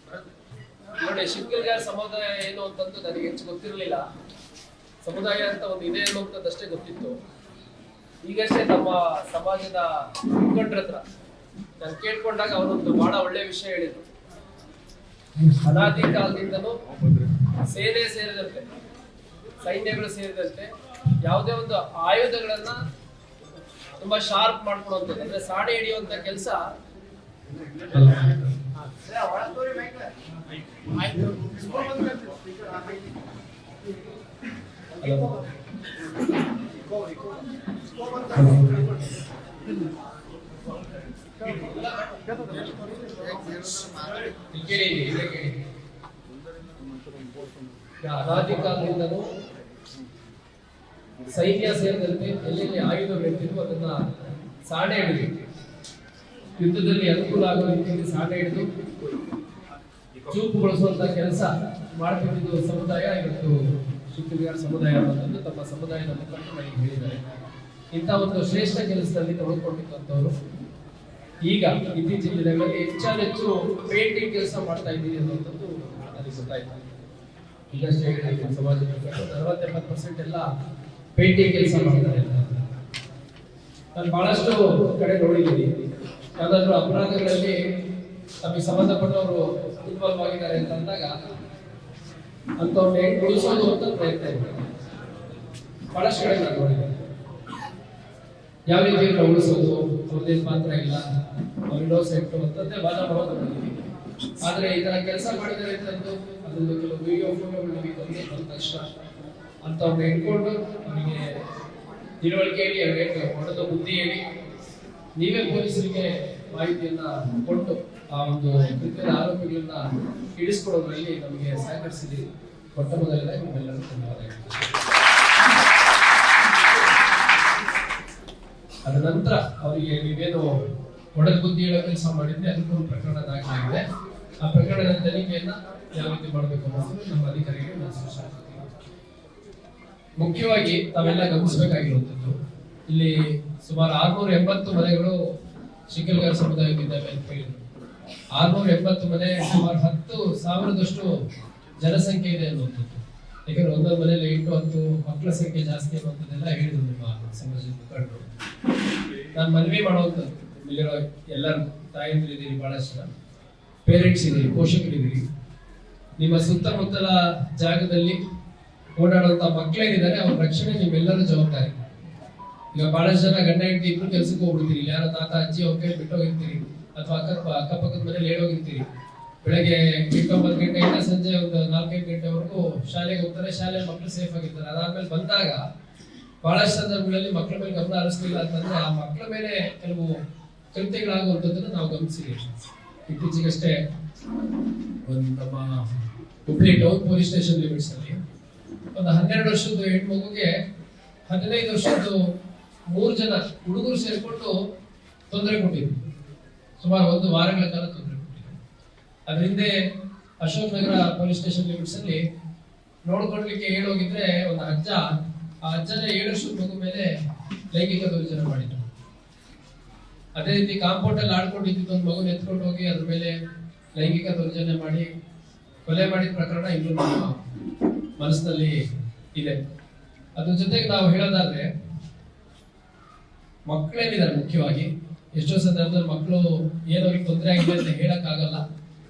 ನೋಡಿ, ಶಿವಕಲ್ಯಾಣ ಸಮುದಾಯ ಏನು ಅಂತಂದು ನನಗೆ ಹೆಚ್ಚು ಗೊತ್ತಿರಲಿಲ್ಲ. ಸಮುದಾಯ ಅಂತ ಒಂದು ಇದೆ ಅನ್ನುವಂಥದ್ದಷ್ಟೇ ಗೊತ್ತಿತ್ತು. ಈಗಷ್ಟೇ ನಮ್ಮ ಸಮಾಜದ ಮುಖಂಡರ ಹತ್ರ ನಾನು ಕೇಳ್ಕೊಂಡಾಗ ಅವರೊಂದು ಬಹಳ ಒಳ್ಳೆ ವಿಷಯ ಹೇಳಿದ್ರು. ಅನಾದಿ ಕಾಲದಿಂದನೂ ಸೇನೆ ಸೇರಿದಂತೆ, ಸೈನ್ಯಗಳು ಸೇರಿದಂತೆ ಯಾವುದೇ ಒಂದು ಆಯುಧಗಳನ್ನ ತುಂಬಾ ಶಾರ್ಪ್ ಮಾಡ್ಕೊಡುವಂಥದ್ದು, ಅಂದ್ರೆ ಸಾಣೆ ಹಿಡಿಯುವಂತ ಕೆಲಸ ಅನಾದಿ ಕಾಲದಿಂದಲೂ ಸೈನ್ಯ ಸೇರಿದಂತೆ ಎಲ್ಲೆಲ್ಲಿ ಆಯುಧಗಳಿರ್ತಿದ್ವು ಅದನ್ನ ಸಾಣೆ ಹಿಡಿದು ಯುದ್ಧದಲ್ಲಿ ಅನುಕೂಲ ಆಗುವ ರೀತಿಯಲ್ಲಿ ಸಾಣೆ ಹಿಡಿದು ಚೂಪುಗೊಳಿಸುವಂತ ಕೆಲಸ ಮಾಡ್ತಿದ್ದು ಸಮುದಾಯ ಇವತ್ತು ಶಿವಕಲ್ಯಾಣ ಸಮುದಾಯ ಅನ್ನೋದನ್ನು ತಮ್ಮ ಸಮುದಾಯದ ಮುಖಂಡರು ನನಗೆ ಹೇಳಿದ್ದಾರೆ. ಇಂಥ ಒಂದು ಶ್ರೇಷ್ಠ ಕೆಲಸದಲ್ಲಿ ತೊಡಗಿಕೊಂಡಿದ್ದಂಥವ್ರು ಈಗ ಇತ್ತೀಚಿನ ದಿನಗಳಲ್ಲಿ ಹೆಚ್ಚು ಪೇಂಟಿಂಗ್ ಕೆಲಸ ಮಾಡ್ತಾ ಇದ್ದೀರಿ ಅನ್ನುವಂಥದ್ದು ನನಗೆ ಗೊತ್ತಾಯ್ತು. ಈಗಷ್ಟೇ ಸಮಾಜದ 60-70% ಎಲ್ಲ ಪೇಂಟಿಂಗ್ ಕೆಲಸ ಮಾಡ್ತಾರೆ. ನಾನು ಬಹಳಷ್ಟು ಕಡೆ ನೋಡಿದ್ದೀನಿ, ಯಾವ್ದಾದ್ರು ಅಪರಾಧಗಳಲ್ಲಿ ನಮಗೆ ಸಂಬಂಧಪಟ್ಟವರು ಇನ್ವಾಲ್ವ್ ಆಗಿದ್ದಾರೆ ಅಂತ ಅಂದಾಗ ಅಂತವ್ರನ್ನ ಹೆಂಗ್ ಉಳಿಸೋದು ಅಂತ ಪ್ರಯತ್ನ ಇದೆ. ಬಹಳಷ್ಟು ಕಡೆ ನಾನು ನೋಡಿದ್ದೀನಿ. ಯಾವ ರೀತಿ ಉಳಿಸೋದು, ಅವ್ರದ್ದೇನು ಪಾತ್ರ ಇಲ್ಲ, ಅವ್ರಿಡೋ ಸೆಟ್ಟು ಅಂತಂದೇ ವಾದ ಮಾಡೋದು ನೋಡಿದ್ದೀವಿ. ಆದ್ರೆ ಈ ತರ ಕೆಲಸ ಮಾಡಿದರೆ ಅಂತಂದು ಅದೊಂದು ಕೆಲವು ವಿಡಿಯೋ ಫೋಟೋಗಳು ನಮಗೆ ಬಂದ ತಕ್ಷಣ ಅಂತವ್ರನ್ನ ಇಟ್ಕೊಂಡು ಅವರಿಗೆ ತಿಳುವಳಿಕೆ ಹೇಳಿ, ಅವರಿಗೆ ಹೊಡೆದ ಬುದ್ಧಿ ಹೇಳಿ, ನೀವೇ ಪೊಲೀಸರಿಗೆ ಮಾಹಿತಿಯನ್ನ ಕೊಟ್ಟು ಆ ಒಂದು ಕೃತ್ಯದ ಆರೋಪಿಗಳನ್ನ ಇಳಿಸ್ಕೊಡೋದ್ರಲ್ಲಿ ನಮಗೆ ಸಹಕರಿಸಿದ್ದೀರಿ. ಮೊಟ್ಟ ಮೊದಲನೇದಾಗಿ ನಿಮ್ಮೆಲ್ಲರೂ ಧನ್ಯವಾದ. ಅದ ನಂತರ ಅವರಿಗೆ ನೀವೇನು ಒಡೆದ ಬುದ್ಧಿ ಹೇಳೋ ಕೆಲಸ ಮಾಡಿದ್ರೆ ಅದಕ್ಕೊಂದು ಪ್ರಕರಣ ದಾಖಲಾಗಿದೆ. ಆ ಪ್ರಕರಣದ ತನಿಖೆಯನ್ನ ಯಾವ ರೀತಿ ಮಾಡಬೇಕು ಅನ್ನೋದು ನಮ್ಮ ಅಧಿಕಾರಿಗಳು ನಾನು ಸೂಚನೆ ಕೊಡ್ತೀನಿ. ಮುಖ್ಯವಾಗಿ ತಾವೆಲ್ಲ ಗಮನಿಸಬೇಕಾಗಿರುವಂಥದ್ದು, ಇಲ್ಲಿ ಸುಮಾರು 680 ಮನೆಗಳು ಶಿವಕಲ್ಯಾಣ ಸಮುದಾಯವಿದ್ದಾವೆ ಅಂತ ಹೇಳಿದ್ರು. 680 ಮನೆ, ಸುಮಾರು 10,000ದಷ್ಟು ಜನಸಂಖ್ಯೆ ಇದೆ ಅನ್ನುವಂಥದ್ದು. ಯಾಕಂದ್ರೆ ಒಂದೊಂದು ಮನೆಯಲ್ಲಿ 8-10 ಮಕ್ಕಳ ಸಂಖ್ಯೆ ಜಾಸ್ತಿ ಅನ್ನುವಂಥದ್ದೆಲ್ಲ ಹೇಳಿದ್ರು ನಿಮ್ಮ ಸಮಾಜದ ಮುಖಂಡರು. ನಾನು ಮನವಿ ಮಾಡುವಂಥದ್ದು, ಇಲ್ಲಿರೋ ಎಲ್ಲರೂ ತಾಯಂದಿರಿದ್ದೀರಿ, ಬಹಳಷ್ಟು ಜನ ಪೇರೆಂಟ್ಸ್ ಇದ್ದೀರಿ, ಪೋಷಕರಿದ್ದೀರಿ. ನಿಮ್ಮ ಸುತ್ತಮುತ್ತಲ ಜಾಗದಲ್ಲಿ ಓಡಾಡುವಂತ ಮಕ್ಕಳೇನಿದ್ದಾರೆ ಅವ್ರ ರಕ್ಷಣೆ ನಿಮ್ಮೆಲ್ಲರೂ ಜವಾಬ್ದಾರಿ. ಈಗ ಬಹಳಷ್ಟು ಜನ ಗಂಡ ಹೆಂಡತಿ ಇಬ್ರು ಕೆಲ್ಸಕ್ಕೆ ಹೋಗ್ಬಿಡ್ತೀರಿ, ಯಾರೋ ತಾತ ಅಜ್ಜಿ ಅವ್ರ ಕೈ ಬಿಟ್ಟೋಗಿರ್ತೀರಿ, ಅಥವಾ ಅಕ್ಕಪಕ್ಕದ ಮನೇಲಿ ಹೇಳೋಗಿರ್ತೀರಿ. ಬೆಳಗ್ಗೆ 8-9 ಗಂಟೆಯಿಂದ ಸಂಜೆ ಒಂದು 4-5 ಗಂಟೆವರೆಗೂ ಶಾಲೆಗೆ ಹೋಗ್ತಾರೆ, ಶಾಲೆ ಮಕ್ಕಳು ಸೇಫ್ ಆಗಿರ್ತಾರೆ. ಅದಾದ್ಮೇಲೆ ಬಂದಾಗ ಬಹಳಷ್ಟು ಸಂದರ್ಭಗಳಲ್ಲಿ ಮಕ್ಕಳ ಮೇಲೆ ಗಮನ ಹರಿಸಲಿಲ್ಲ ಅಂತಂದ್ರೆ ಆ ಮಕ್ಕಳ ಮೇಲೆ ಕೆಲವು ಕೃತ್ಯಗಳಾಗುವಂಥದ್ದನ್ನು ನಾವು ಗಮನಿಸಿದ್ದೀವಿ. ಇತ್ತೀಚೆಗಷ್ಟೇ ಒಂದು ನಮ್ಮ Hubli town police station limits ಅಲ್ಲಿ ಒಂದು 12 ವರ್ಷದ ಹೆಣ್ಮಗುಗೆ 15 ವರ್ಷದ್ದು 3 ಜನ ಹುಡುಗರು ಸೇರಿಕೊಂಡು ತೊಂದರೆ ಕೊಟ್ಟಿದ್ರು. ಸುಮಾರು 1 ವಾರಗಳ ಕಾಲ ತೊಂದರೆ ಕೊಟ್ಟಿದ್ರು. ಅದ್ರ ಹಿಂದೆ Ashok Nagar police station limits ಅಲ್ಲಿ ನೋಡ್ಕೊಡ್ಲಿಕ್ಕೆ ಹೇಳೋಗಿದ್ರೆ ಒಂದು ಅಜ್ಜ, ಆ ಅಜ್ಜನ 7 ವರ್ಷದ ಮಗು ಮೇಲೆ ಲೈಂಗಿಕ ದೌರ್ಜನ್ಯ ಮಾಡಿದ್ರು. ಅದೇ ರೀತಿ ಕಾಂಪೌಂಡ್ ಅಲ್ಲಿ ಆಡ್ಕೊಂಡಿದ್ದು ಒಂದು ಮಗುನ ಎತ್ಕೊಂಡು ಹೋಗಿ ಅದ್ರ ಮೇಲೆ ಲೈಂಗಿಕ ದೌರ್ಜನ್ಯ ಮಾಡಿ ಕೊಲೆ ಮಾಡಿದ ಪ್ರಕರಣ ಇನ್ನೂ ನಮ್ಮ ಮನಸ್ಸಿನಲ್ಲಿ ಇದೆ. ಅದ್ರ ಜೊತೆಗೆ ನಾವು ಹೇಳೋದಾದ್ರೆ ಮಕ್ಕಳೇನಿದ್ದಾರೆ, ಮುಖ್ಯವಾಗಿ ಎಷ್ಟೋ ಸಂದರ್ಭದಲ್ಲಿ ಮಕ್ಕಳು ಏನವ್ರಿಗೆ ತೊಂದರೆ ಆಗಿದೆ ಅಂತ ಹೇಳಕ್ ಆಗಲ್ಲ,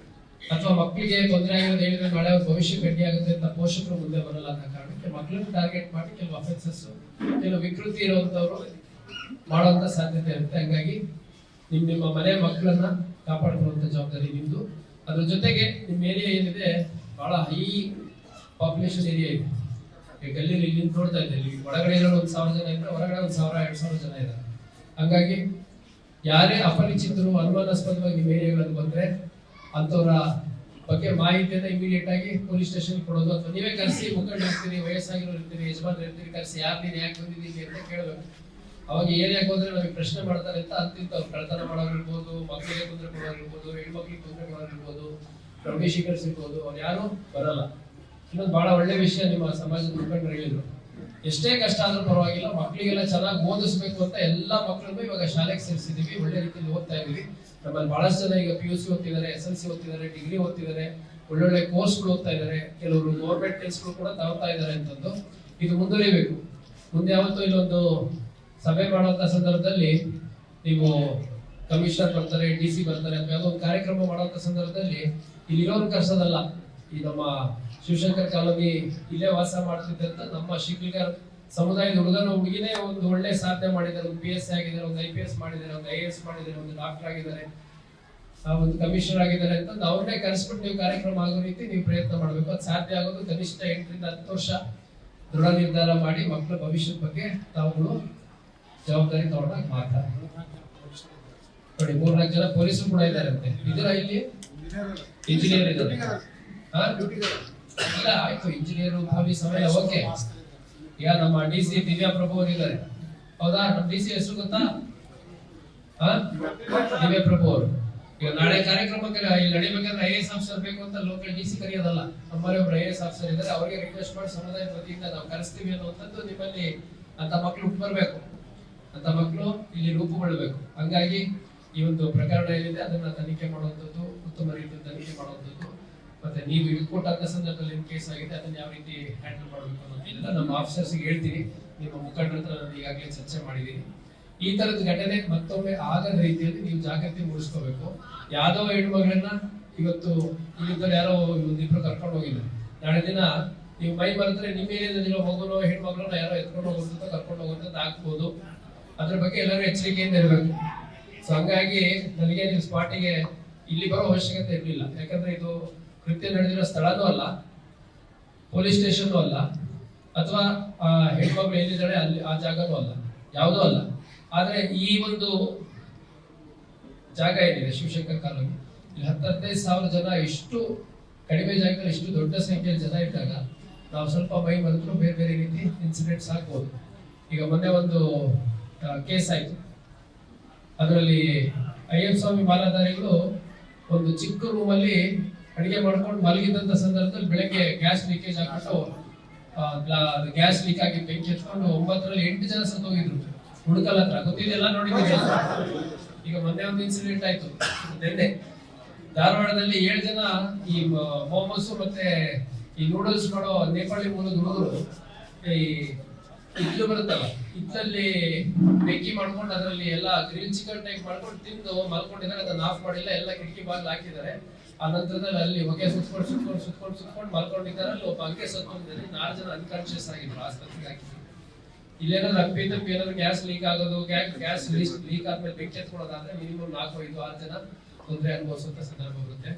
ಅಥವಾ ಮಕ್ಕಳಿಗೆ ತೊಂದರೆ ಆಗಿರೋದು ಹೇಳಿದ್ರೆ ನಾಳೆ ಅವ್ರ ಭವಿಷ್ಯ ಗಟ್ಟಿ ಆಗುತ್ತೆ ಅಂತ ಪೋಷಕರು ಮುಂದೆ ಬರಲ್ಲ ಅನ್ನೋ ಕಾರಣಕ್ಕೆ ಮಕ್ಕಳನ್ನು ಟಾರ್ಗೆಟ್ ಮಾಡಿ ಕೆಲವು ಅಫೆನ್ಸಸ್, ಕೆಲವು ವಿಕೃತಿ ಇರುವಂತವ್ರು ಮಾಡುವಂತ ಸಾಧ್ಯತೆ ಇರುತ್ತೆ. ಹಂಗಾಗಿ ನಿಮ್ಮ ಮನೆ ಮಕ್ಕಳನ್ನ ಕಾಪಾಡ್ಕೊಳ್ಳುವಂತ ಜವಾಬ್ದಾರಿ ನಿಮ್ದು. ಅದ್ರ ಜೊತೆಗೆ ನಿಮ್ಮ ಏರಿಯಾ ಏನಿದೆ ಬಹಳ ಹೈ ಪಾಪ್ಯುಲೇಷನ್ ಏರಿಯಾ ಇದೆ. ಈಗ ಗಲ್ಲಿಯಲ್ಲಿ ಇಲ್ಲಿ ನೋಡ್ತಾ ಇದ್ದೆ, ಇಲ್ಲಿ ಒಳಗಡೆ ಇರೋ 1,000 ಜನ ಇದ್ರೆ ಹೊರಗಡೆ 1,000-2,000 ಜನ ಇದ್ದಾರೆ. ಹಂಗಾಗಿ ಯಾರೇ ಅಪರಿಚಿತರು ಅನುಮಾನಾಸ್ಪದವಾಗಿ ನಿಮ್ಮ ಏರಿಯಾಗಳಲ್ಲಿ ಬಂದ್ರೆ ಅಂತವರ ಬಗ್ಗೆ ಮಾಹಿತಿಯನ್ನ ಇಮಿಡಿಯೇಟ್ ಆಗಿ ಪೊಲೀಸ್ ಸ್ಟೇಷನ್ ಕೊಡೋದು, ಅಥವಾ ನೀವೇ ಕರೆಸಿ ಮುಖಂಡ ಇರ್ತೀರಿ, ವಯಸ್ಸಾಗಿರೋ ಇರ್ತೀರಿ, ಯಜಮಾನ್ರು ಇರ್ತೀರಿ, ಕರೆಸಿ ಯಾರು ನೀನು ಯಾಕೆ ಬಂದಿದ್ದೀವಿ ಅಂತ ಕೇಳಬೇಕು. ಅವಾಗ ಏರಿಯಾಗೆ ಹೋದ್ರೆ ನಮಗೆ ಪ್ರಶ್ನೆ ಮಾಡ್ತಾರೆ ಅಂತ ಅಂತಿಂತವ್ರು ಕಳ್ತನ ಮಾಡೋರಿರ್ಬೋದು, ಮಕ್ಕಳಿಗೆ ತೊಂದರೆ ಕೊಡೋರಿರ್ಬೋದು, ಹೆಣ್ಮಕ್ಳಿಗೆ ತೊಂದರೆ ಕೊಡೋರಿರ್ಬೋದು, ಪ್ರವೇಶಿಕರ್ಸ್ ಇರ್ಬೋದು, ಅವ್ರು ಯಾರು ಬರಲ್ಲ. ಇನ್ನೊಂದು ಬಹಳ ಒಳ್ಳೆ ವಿಷಯ ನಿಮ್ಮ ಸಮಾಜದ ಮುಖಂಡರು ಹೇಳಿದ್ರು, ಎಷ್ಟೇ ಕಷ್ಟ ಆದ್ರೂ ಪರವಾಗಿಲ್ಲ, ಮಕ್ಕಳಿಗೆಲ್ಲ ಚೆನ್ನಾಗಿ ಓದಿಸ್ಬೇಕು ಅಂತ ಎಲ್ಲಾ ಮಕ್ಕಳನ್ನು ಇವಾಗ ಶಾಲೆಗೆ ಸೇರಿಸಿದೀವಿ, ಒಳ್ಳೆ ರೀತಿಯಲ್ಲಿ ಓದ್ತಾ ಇದೀವಿ. ನಮ್ಮಲ್ಲಿ ಬಹಳಷ್ಟು ಜನ ಈಗ PUC ಓದ್ತಿದ್ದಾರೆ, SLC ಓದ್ತಿದ್ದಾರೆ, ಡಿಗ್ರಿ ಓದ್ತಿದ್ದಾರೆ, ಒಳ್ಳೊಳ್ಳೆ ಕೋರ್ಸ್ಗಳು ಓದ್ತಾ ಇದ್ದಾರೆ, ಕೆಲವರು ಗೌರ್ಮೆಂಟ್ ಕೆಲ್ಸಗಳು ಕೂಡ ತಗೊಳ್ತಾ ಇದ್ದಾರೆ ಅಂತಂದು ಇದು ಮುಂದುವರಿಬೇಕು. ಮುಂದೆ ಯಾವತ್ತೂ ಇಲ್ಲೊಂದು ಸಭೆ ಮಾಡುವಂತ ಸಂದರ್ಭದಲ್ಲಿ ನೀವು ಕಮಿಷನರ್ ಬರ್ತಾರೆ, DC ಬರ್ತಾರೆ, ಅಥವಾ ಯಾವುದೋ ಒಂದು ಕಾರ್ಯಕ್ರಮ ಮಾಡುವಂತ ಸಂದರ್ಭದಲ್ಲಿ ಇಲ್ಲಿರೋರು ಕರ್ಸೋದಲ್ಲ. ಈ ನಮ್ಮ ಶಿವಶಂಕರ್ ಕಾಲೋನಿ ಇಲ್ಲೇ ವಾಸ ಮಾಡ್ತಿದ್ದಂತ ನಮ್ಮ ಶಿಕ್ಷಕರ ಸಮುದಾಯದ ಹುಡುಗನ ಹುಡುಗಿನೇ ಒಂದು ಒಳ್ಳೆ ಸಾಧನೆ ಮಾಡಿದ್ದಾರೆ. ಒಂದು PSC ಆಗಿದ್ದಾರೆ, ಒಂದು IPS ಮಾಡಿದ್ದಾರೆ, ಒಂದು IAS ಮಾಡಿದ್ದಾರೆ, ಒಂದು ಡಾಕ್ಟರ್ ಆಗಿದ್ದಾರೆ, ಒಂದು ಕಮಿಷನರ್ ಆಗಿದ್ದಾರೆ ಅಂತ ಅವ್ರನ್ನೇ ಕರೆಸ್ಬಿಟ್ಟು ನೀವು ಕಾರ್ಯಕ್ರಮ ಆಗೋ ರೀತಿ ನೀವು ಪ್ರಯತ್ನ ಮಾಡಬೇಕು. ಅದು ಸಾಧ್ಯ ಆಗೋದು ಕನಿಷ್ಠ 8 ರಿಂದ 10 ವರ್ಷ ದೃಢ ನಿರ್ಧಾರ ಮಾಡಿ ಮಕ್ಕಳ ಭವಿಷ್ಯದ ಬಗ್ಗೆ ತಾವುಗಳು ಜವಾಬ್ದಾರಿ ತಗೊಂಡಾಗ ಮಾತ್ರ. ನೋಡಿ 3-4 ಜನ ಪೊಲೀಸರು ಕೂಡ ಇದ್ದಾರೆ ಅಂತೆ. ಇದರ ಇಲ್ಲಿ ಇಂಜಿನಿಯರ್ ಇದ್ದಾರೆ. ಇಲ್ಲ ಆಯ್ತು, ಇಂಜಿನಿಯರ್ ಪೊಲೀಸ್ ಅವೆಲ್ಲ ಓಕೆ. ಈಗ ನಮ್ಮ DC ದಿವ್ಯಾ ಪ್ರಭು ಅವರು ಇದ್ದಾರೆ, ಹೌದಾ? ನಮ್ಮ DC ಹೆಸರು ಗೊತ್ತಾ? ದಿವ್ಯಾ ಪ್ರಭು ಅವರು. ಈಗ ನಾಳೆ ಕಾರ್ಯಕ್ರಮಕ್ಕೆ ಇಲ್ಲಿ ನಡಿಬೇಕಾದ್ರೆ IAS ಆಫೀಸರ್ ಬೇಕು ಅಂತ ಲೋಕಲ್ DC ಕರೆಯೋದಲ್ಲ. ನಮ್ಮಲ್ಲಿ ಒಬ್ರು IAS ಆಫೀಸರ್ ಇದ್ದಾರೆ, ಅವರಿಗೆ ರಿಕ್ವೆಸ್ಟ್ ಮಾಡಿ ಸಮುದಾಯ ವತಿಯಿಂದ ನಾವು ಕರೆಸ್ತೀವಿ ಅನ್ನುವಂಥದ್ದು ನಿಮ್ಮಲ್ಲಿ ಅಂತ ಮಕ್ಕಳು ಹುಟ್ಟು ಬರ್ಬೇಕು, ಅಂತ ಮಕ್ಕಳು ಇಲ್ಲಿ ರೂಪುಗೊಳ್ಳಬೇಕು. ಹಂಗಾಗಿ ಈ ಒಂದು ಪ್ರಕರಣ ಏನಿದೆ ಅದನ್ನ ತನಿಖೆ ಮಾಡುವಂಥದ್ದು, ಉತ್ತಮ ರೀತಿಯಲ್ಲಿ ತನಿಖೆ ಮಾಡುವಂಥದ್ದು, ಮತ್ತೆ ನೀವು ಇಟ್ಕೊಟ್ಟ ಸಂದರ್ಭದಲ್ಲಿ ಏನ್ ಕೇಸ್ ಆಗಿದೆ ಅದನ್ನ ಯಾವ ರೀತಿ ಹ್ಯಾಂಡಲ್ ಮಾಡಬೇಕು ಅನ್ನೋದನ್ನ ನಮ್ಮ ಆಫೀಸರ್ಸ್ಗೆ ಹೇಳ್ತೀನಿ. ನಿಮ್ಮ ಮುಖಂಡರ ಹತ್ರ ನಾನು ಈಗಾಗಲೇ ಚರ್ಚೆ ಮಾಡಿದ್ದೀನಿ. ಈ ತರದ ಘಟನೆ ಮತ್ತೊಮ್ಮೆ ಆಗದ ರೀತಿಯಲ್ಲಿ ನೀವು ಜಾಗೃತಿ ಮೂಡಿಸ್ಕೋಬೇಕು. ಯಾವ್ದೋ ಹೆಣ್ಮಗಳನ್ನ ಇವತ್ತು ಇಲ್ಲಿದ್ದರೆ ಯಾರೋ ಒಂದಿಬ್ರು ಕರ್ಕೊಂಡು ಹೋಗಿದ್ದಾರೆ, ನಾಳೆ ದಿನ ನೀವು ಮೈ ಬರೆದ್ರೆ ನಿಮ್ಮ ಏರಿಯಾದಲ್ಲಿರೋ ಮಗುನೋ ಹೆಣ್ಮಗಳನ್ನ ಯಾರೋ ಎತ್ಕೊಂಡು ಹೋಗುವಂತ ಕರ್ಕೊಂಡು ಹೋಗುವಂತದ್ದು ಆಗ್ಬೋದು. ಅದ್ರ ಬಗ್ಗೆ ಎಲ್ಲರೂ ಎಚ್ಚರಿಕೆಯಿಂದ ಇರಬೇಕು. ಸೊ ಹಂಗಾಗಿ ನನಗೆ ನೀವು ಸ್ಪಾಟಿಗೆ ಇಲ್ಲಿ ಬರೋ ಅವಶ್ಯಕತೆ ಇರಲಿಲ್ಲ. ಯಾಕಂದ್ರೆ ಇದು ಕೃತ್ಯ ನಡೆದಿರೋ ಸ್ಥಳನೂ ಅಲ್ಲ, ಪೊಲೀಸ್ ಸ್ಟೇಷನ್ ಅಲ್ಲ, ಅಥವಾ ಹೆಣ್ಮಗಳು ಎಲ್ಲಿದ್ದಾಳೆ ಅಲ್ಲಿ ಆ ಜಾಗನೂ ಅಲ್ಲ, ಯಾವುದೂ ಅಲ್ಲ. ಆದ್ರೆ ಈ ಒಂದು ಜಾಗ ಏನಿದೆ ಶಿವಶಂಕರ್ ಕಾಲೋನಿ, ಇಲ್ಲಿ 10-15 ಜನ ಇಷ್ಟು ಕಡಿಮೆ ಜಾಗದಲ್ಲಿ ಇಷ್ಟು ದೊಡ್ಡ ಸಂಖ್ಯೆಯಲ್ಲಿ ಜನ ಇದ್ದಾಗ ನಾವು ಸ್ವಲ್ಪ ಮೈ ಮರೆತರು ಬೇರೆ ಬೇರೆ ರೀತಿ ಇನ್ಸಿಡೆಂಟ್ಸ್ ಆಗ್ಬೋದು. ಈಗ ಮೊನ್ನೆ ಒಂದು ಕೇಸ್ ಆಯ್ತು, ಅದರಲ್ಲಿ ಅಯ್ಯಪ್ಪ ಸ್ವಾಮಿ ಮಾಲಾಧಾರಿಗಳು ಒಂದು ಚಿಕ್ಕ ರೂಮಲ್ಲಿ ಅಡಿಗೆ ಮಾಡ್ಕೊಂಡು ಮಲಗಿದ್ದಂತ ಸಂದರ್ಭದಲ್ಲಿ ಬೆಳಗ್ಗೆ ಗ್ಯಾಸ್ ಲೀಕೇಜ್ ಆಗ್ಬಿಟ್ಟು ಗ್ಯಾಸ್ ಲೀಕ್ ಆಗಿ ಬೆಂಕಿ ಹಚ್ಕೊಂಡು 9ರಲ್ಲಿ 8 ಜನ ಸತ್ತೋಗಿದ್ರು. ಹುಡುಕಲ್ ಹತ್ರ ಗೊತ್ತಿದೆಲ್ಲ ನೋಡಿದ್ದೀವಿ. ಈಗ ಮೊನ್ನೆ ಒಂದು ಇನ್ಸಿಡೆಂಟ್ ಆಯ್ತು, ನಿನ್ನೆ ಧಾರವಾಡದಲ್ಲಿ 7 ಜನ ಈ ಮೋಮೋಸ್ ಮತ್ತೆ ಈ ನೂಡಲ್ಸ್ ಮಾಡೋ ನೇಪಾಳಿ ಮೂಲದ ಹುಡುಗರು ಈ ಇಡ್ಲು ಬರುತ್ತಲ್ಲ, ಇದ್ರಲ್ಲಿ ಬೆಂಕಿ ಮಾಡ್ಕೊಂಡು ಅದರಲ್ಲಿ ಎಲ್ಲ ಗ್ರಿಲ್ ಚಿಕನ್ ಟೈಪ್ ಮಾಡ್ಕೊಂಡು ತಿಂದು ಮಲ್ಕೊಂಡಿದ್ದಾರೆ. ಅದನ್ನ ಆಫ್ ಮಾಡಿಲ್ಲ, ಎಲ್ಲ ಕಿಟಕಿ ಬಾಗಿಲು ಹಾಕಿದ್ದಾರೆ. ಆ ನಂತರದಲ್ಲಿ ಅಲ್ಲಿ ಹೊಗೆ ಸುತ್ಕೊಂಡು ಮಲ್ಕೊಂಡಿದ್ದಾರೆ. ಅಲ್ಲಿ ಒಬ್ಬ ಅಂಕೆ ಸತ್ಕೊಂಡಿದ್ದಾರೆ, 4 ಜನ ಅನ್ಕಾನ್ಶಿಯಸ್ ಆಗಿದ್ರು, ಆಸ್ಪತ್ರೆಗೆ ಹಾಕಿದ್ರು. ಇಲ್ಲೇನಾದ್ರು ಅಪ್ಪಿತಪ್ಪಿ ಏನಾದ್ರು ಗ್ಯಾಸ್ ಲೀಕ್ ಆಗೋದು, ಗ್ಯಾಸ್ ಲೀಕ್ ಆದ್ಮೇಲೆ ಬೆಂಕಿ ಎತ್ಕೊಳ್ಳೋದಾದ್ರೆ ಮಿನಿಮಮ್ 4-5-6 ಜನ ತೊಂದರೆ ಅನುಭವಿಸುವಂತ ಸಂದರ್ಭ ಬರುತ್ತೆ.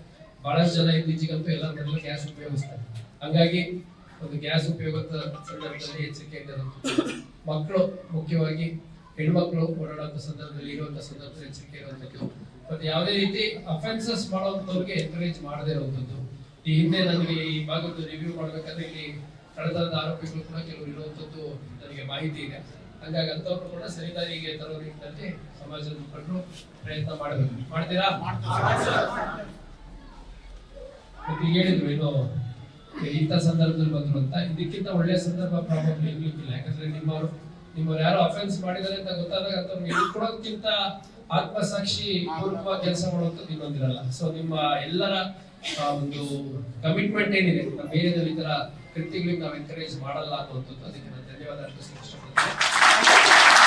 ಬಹಳಷ್ಟು ಜನ ಇತ್ತೀಚೆಗಂತೂ ಎಲ್ಲ ಮನೆಯಲ್ಲೂ ಗ್ಯಾಸ್ ಉಪಯೋಗಿಸ್ತಾರೆ. ಹಂಗಾಗಿ ಒಂದು ಗ್ಯಾಸ್ ಉಪಯೋಗದ ಸಂದರ್ಭದಲ್ಲಿ ಎಚ್ಚರಿಕೆಯಿಂದ ಮಕ್ಕಳು, ಮುಖ್ಯವಾಗಿ ಹೆಣ್ಮಕ್ಳು ಓಡಾಡುವಂತ ಸಂದರ್ಭದಲ್ಲಿ ಇರುವಂತ ಸಂದರ್ಭದಲ್ಲಿ ಎಚ್ಚರಿಕೆ ಇರುವಂತದ್ದು. ಮತ್ತೆ ಯಾವುದೇ ರೀತಿ ಅಫೆನ್ಸಸ್ ಮಾಡುವಂತವ್ರಿಗೆ ಎನ್ಕರೇಜ್ ಮಾಡದೇ ಇರುವಂತದ್ದು. ಈ ಹಿಂದೆ ನನಗೆ ಈ ಭಾಗದ ರಿವ್ಯೂ ಮಾಡ್ಬೇಕಾದ್ರೆ ಇಲ್ಲಿ ಕಳೆದ ಆರೋಪಿಗಳು ಕೂಡ ಕೆಲವರು ಇರುವಂತದ್ದು ನನಗೆ ಮಾಹಿತಿ ಇದೆ. ಹಂಗಾಗಿ ಅಂತವ್ರು ಕೂಡ ಸರಿದಾರಿಗೆ ತರೋ ನಿಟ್ಟಿನಲ್ಲಿ ಸಮಾಜದ ಮುಖಂಡರು ಪ್ರಯತ್ನ ಮಾಡಬೇಕು. ಮಾಡ್ತೀರಾ? ಮತ್ತೆ ಹೇಳಿದ್ರು ಏನೋ ಇಂಥ ಸಂದರ್ಭದಲ್ಲಿ ಬಂದ್ರು ಅಂತ. ಇದಕ್ಕಿಂತ ಒಳ್ಳೆಯ ಸಂದರ್ಭ ಪ್ರಾಬಬ್ಲಿ ಇರ್ಲಿಕ್ಕಿಲ್ಲ. ಯಾಕಂದ್ರೆ ನಿಮ್ಮವ್ರು ಯಾರೋ ಅಫೆನ್ಸ್ ಮಾಡಿದ್ದಾರೆ ಅಂತ ಗೊತ್ತಾದಾಗ ಅಂತವ್ರಿಗೆ ಕೊಡೋದಕ್ಕಿಂತ ಆತ್ಮಸಾಕ್ಷಿ ಪೂರ್ವಕವಾಗಿ ಕೆಲಸ ಮಾಡುವಂಥದ್ದು ಇನ್ನೊಂದಿರಲ್ಲ. ಸೊ ನಿಮ್ಮ ಎಲ್ಲರ ಒಂದು ಕಮಿಟ್ಮೆಂಟ್ ಏನಿದೆ, ನಮ್ಮ ಏರಿಯಾದಲ್ಲಿ ಈ ತರ ಕೃತ್ಯಗಳಿಗೆ ನಾವು ಎನ್ಕರೇಜ್ ಮಾಡಲ್ಲ ಅನ್ನುವಂಥದ್ದು, ಅದಕ್ಕೆ ನಾನು ಧನ್ಯವಾದ ಅರ್ಪಿಸಲಿಕ್ಕೆ ಇಷ್ಟಪಡ್ತೀನಿ.